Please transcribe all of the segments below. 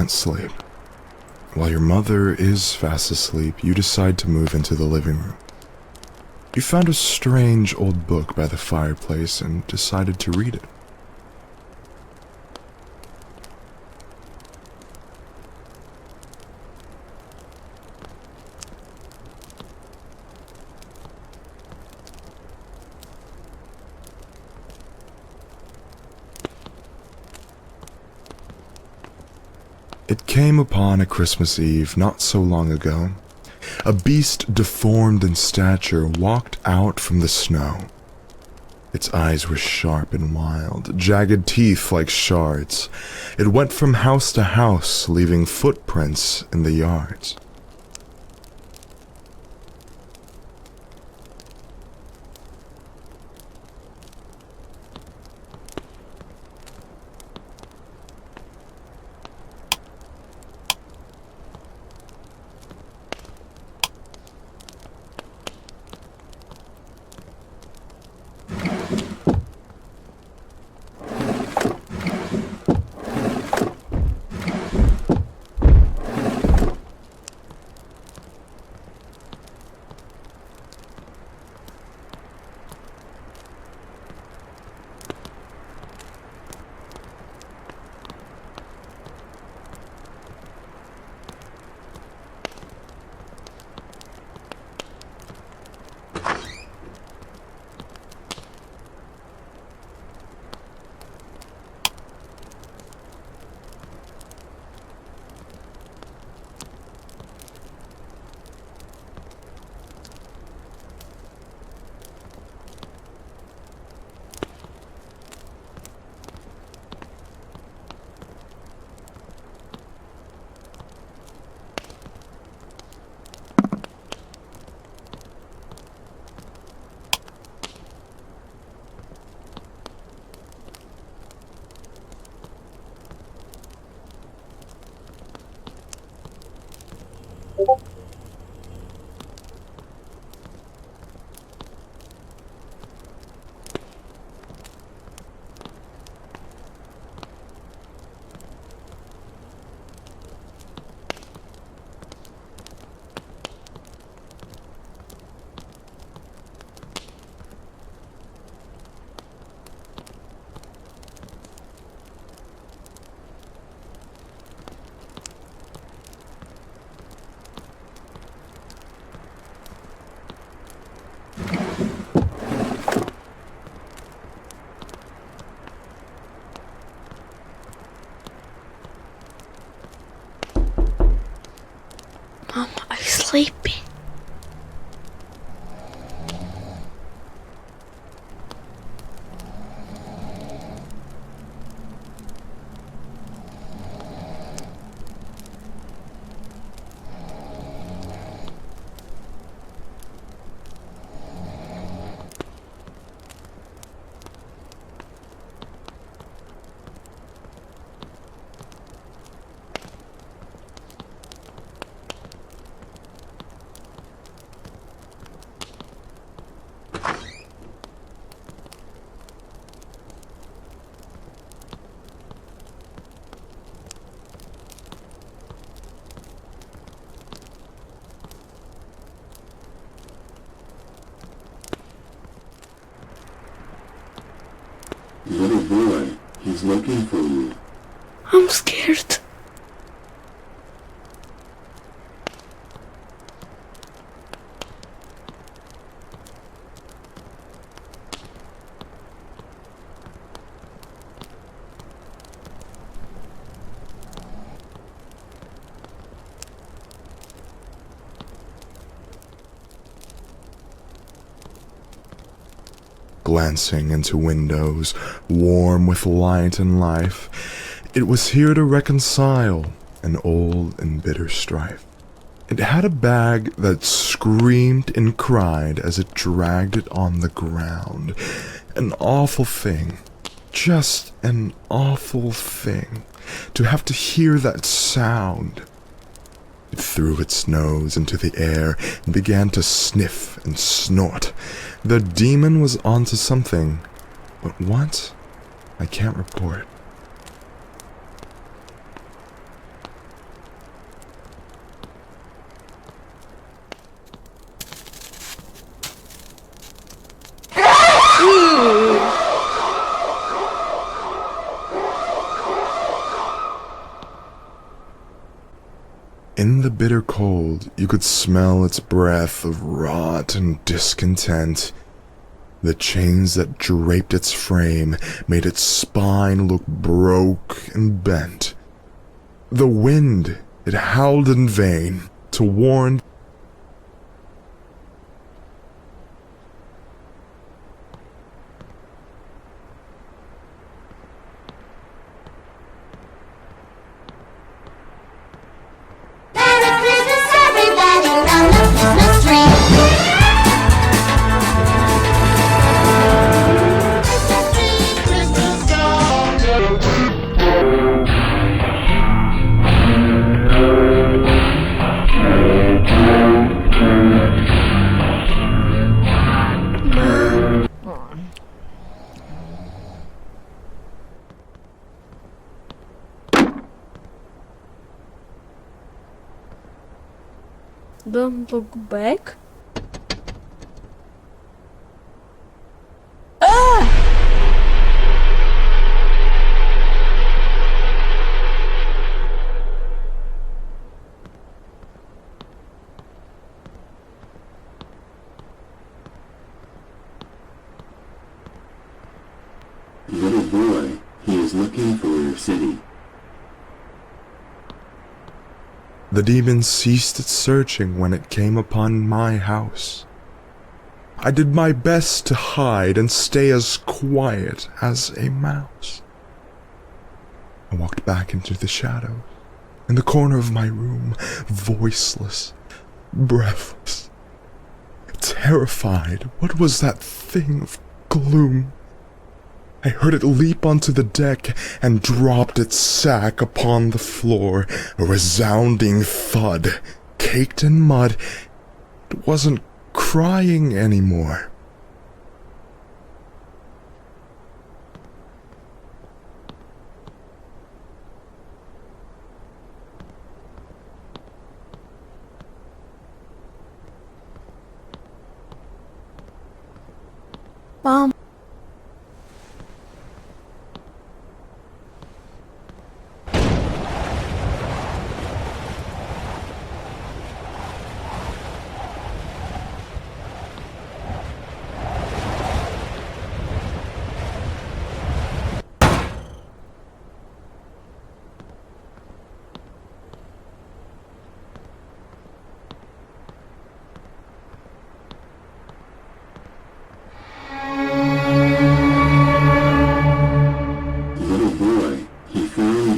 can't sleep. While your mother is fast asleep, you decide to move into the living room. You found a strange old book by the fireplace and decided to read it. It came upon a Christmas Eve not so long ago. A beast deformed in stature walked out from the snow. Its eyes were sharp and wild, jagged teeth like shards. It went from house to house, leaving footprints in the yards. Mom, are you sleeping? Little boy, he's looking for you. I'm scared. Glancing into windows, warm with light and life, it was here to reconcile an old and bitter strife. It had a bag that screamed and cried as it dragged it on the ground. An awful thing, just an awful thing, to have to hear that sound. It threw its nose into the air and began to sniff and snort. The demon was onto something, but what? I can't report. cold, you could smell its breath of rot and discontent. The chains that draped its frame made its spine look broke and bent. The wind, it howled in vain to warn. Don't look back. Little boy, he is looking for your city. The demon ceased its searching when it came upon my house. I did my best to hide and stay as quiet as a mouse. I walked back into the shadows, in the corner of my room, voiceless, breathless, terrified. What was that thing of gloom? I heard it leap onto the deck and dropped its sack upon the floor, a resounding thud, caked in mud. It wasn't crying anymore. Mom.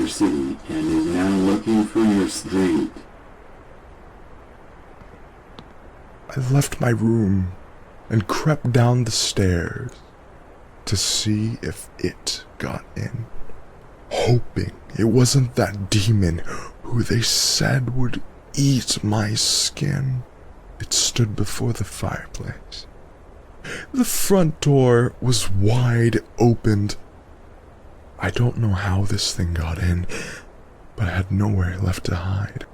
City and is now looking for your street. I left my room and crept down the stairs to see if it got in, hoping it wasn't that demon who they said would eat my skin. It stood before the fireplace. The front door was wide opened. I don't know how this thing got in, but I had nowhere left to hide.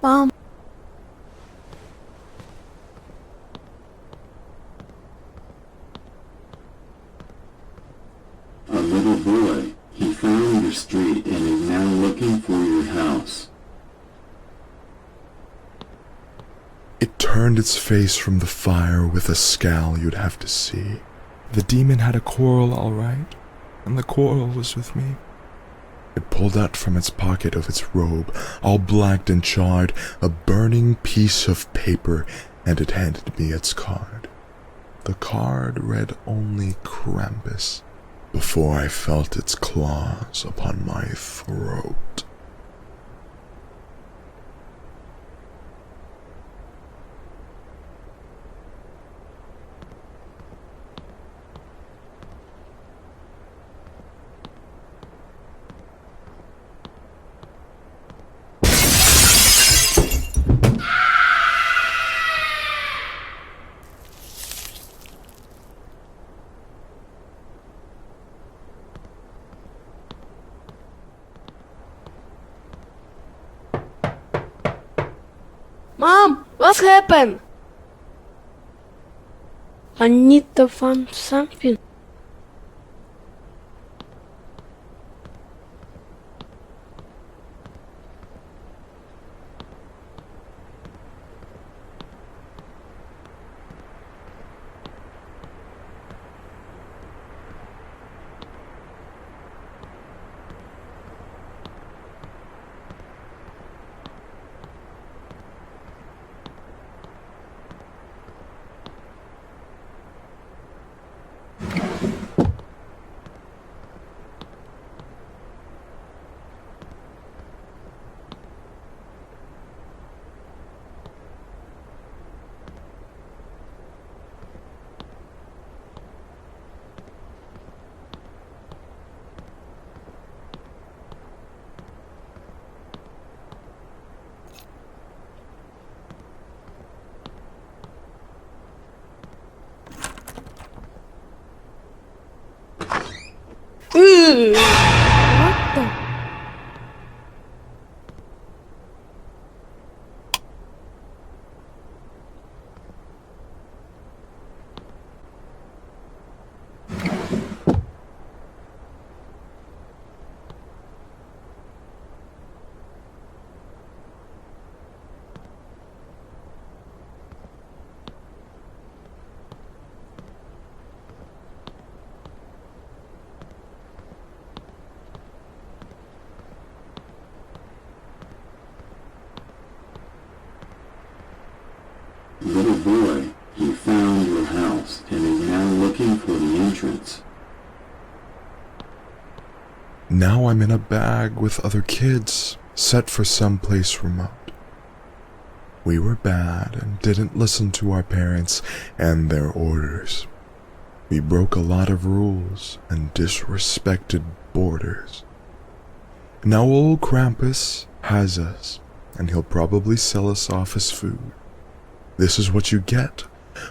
Mom. A little boy, he found your street and is now looking for your house. It turned its face from the fire with a scowl you'd have to see. The demon had a quarrel, all right, and the quarrel was with me. It pulled out from its pocket of its robe, all blacked and charred, a burning piece of paper, and it handed me its card. The card read only Krampus, before I felt its claws upon my throat. Mom, what happened? I need to find something. What the? Little boy, he found your house and is now looking for the entrance. Now I'm in a bag with other kids, set for someplace remote. We were bad and didn't listen to our parents and their orders. We broke a lot of rules and disrespected borders. Now old Krampus has us, and he'll probably sell us off as food. This is what you get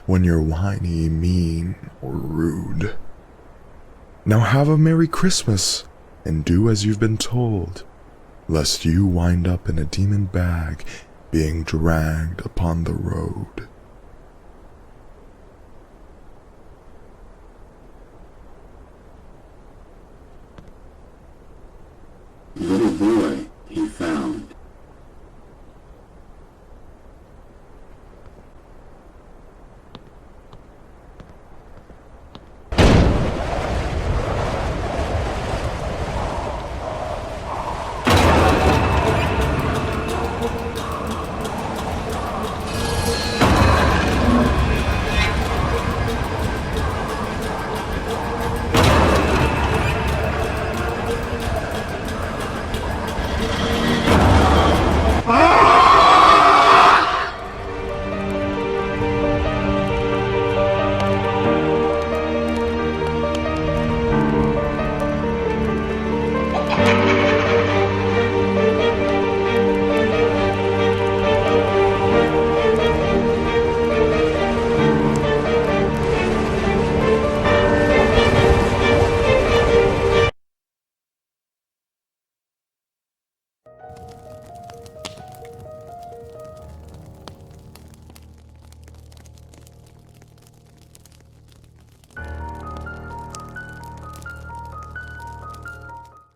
when you're whiny, mean, or rude. Now have a Merry Christmas and do as you've been told, lest you wind up in a demon bag being dragged upon the road. Little boy,